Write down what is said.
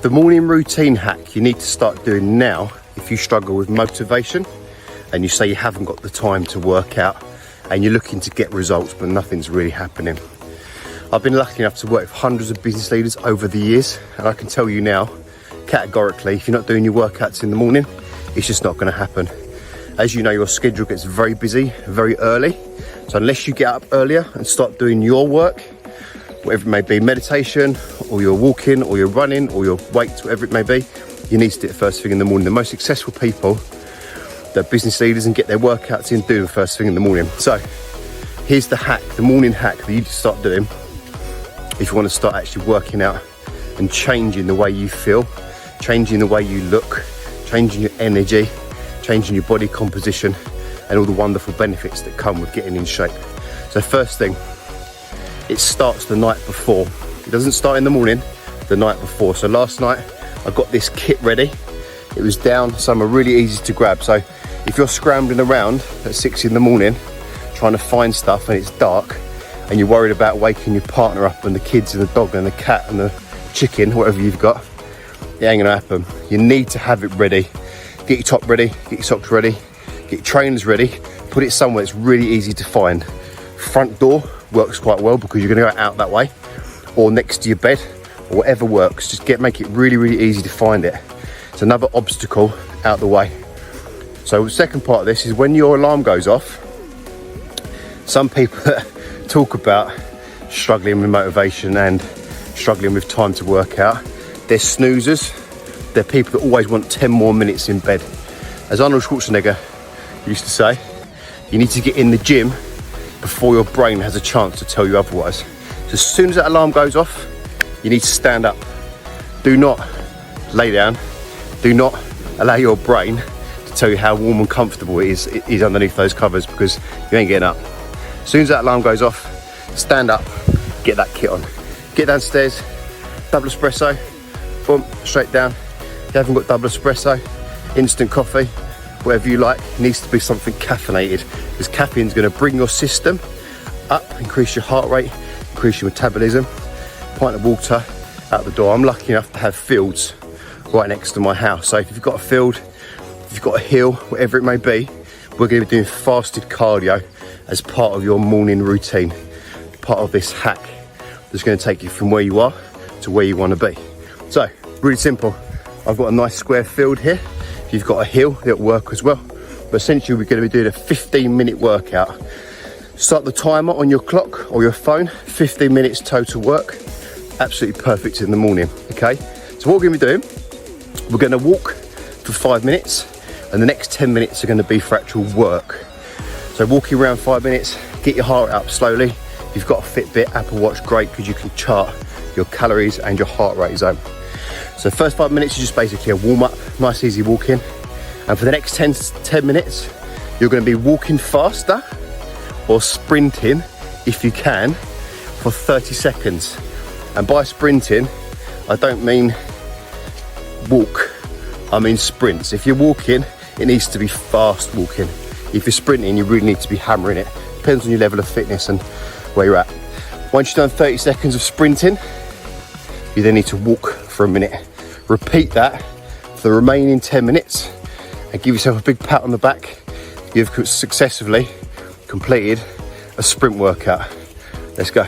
The morning routine hack you need to start doing now if you struggle with motivation and you say you haven't got the time to work out and you're looking to get results but nothing's really happening. I've been lucky enough to work with hundreds of business leaders over the years, and I can tell you now, categorically, if you're not doing your workouts in the morning, it's just not going to happen. As you know, your schedule gets very busy very early, so unless you get up earlier and start doing your work, whatever it may be, meditation, or you're walking, or you're running, or your weights, whatever it may be, you need to do it first thing in the morning. The most successful people, they're business leaders and get their workouts in, do them first thing in the morning. So here's the hack, the morning hack that you need to start doing if you want to start actually working out and changing the way you feel, changing the way you look, changing your energy, changing your body composition, and all the wonderful benefits that come with getting in shape. So first thing, it starts the night before. It doesn't start in the morning, the night before. So last night I got this kit ready. It was down, some are really easy to grab. So if you're scrambling around at 6 in the morning trying to find stuff and it's dark and you're worried about waking your partner up and the kids and the dog and the cat and the chicken, whatever you've got, it ain't gonna happen. You need to have it ready. Get your top ready, get your socks ready, get your trainers ready, put it somewhere that's really easy to find. Front door works quite well because you're gonna go out that way, or next to your bed, or whatever works. Just make it really, really easy to find it. It's another obstacle out the way. So the second part of this is when your alarm goes off, some people that talk about struggling with motivation and struggling with time to work out, they're snoozers. They're people that always want 10 more minutes in bed. As Arnold Schwarzenegger used to say, you need to get in the gym before your brain has a chance to tell you otherwise. So as soon as that alarm goes off, you need to stand up. Do not lay down. Do not allow your brain to tell you how warm and comfortable it is underneath those covers, because you ain't getting up. As soon as that alarm goes off, stand up, get that kit on. Get downstairs, double espresso, boom, straight down. If you haven't got double espresso, instant coffee, whatever you like, it needs to be something caffeinated, because caffeine's going to bring your system up, increase your heart rate, increase your metabolism. Pint of water out the door. I'm lucky enough to have fields right next to my house, so if you've got a field, if you've got a hill, whatever it may be, we're going to be doing fasted cardio as part of your morning routine, part of this hack that's going to take you from where you are to where you want to be. So really simple. I've got a nice square field here. If you've got a hill, it'll work as well. But essentially we're going to be doing a 15-minute workout. Start the timer on your clock or your phone, 15 minutes total work. Absolutely perfect in the morning, okay? So what we're going to be doing, we're going to walk for 5 minutes, and the next 10 minutes are going to be for actual work. So walking around 5 minutes, get your heart up slowly. If you've got a Fitbit, Apple Watch, great, because you can chart your calories and your heart rate zone. So first 5 minutes is just basically a warm up, nice easy walking. And for the next 10 minutes, you're going to be walking faster or sprinting, if you can, for 30 seconds. And by sprinting, I don't mean walk, I mean sprints. If you're walking, it needs to be fast walking. If you're sprinting, you really need to be hammering it. Depends on your level of fitness and where you're at. Once you've done 30 seconds of sprinting, you then need to walk for a minute. Repeat that for the remaining 10 minutes and give yourself a big pat on the back. You've successfully completed a sprint workout. Let's go.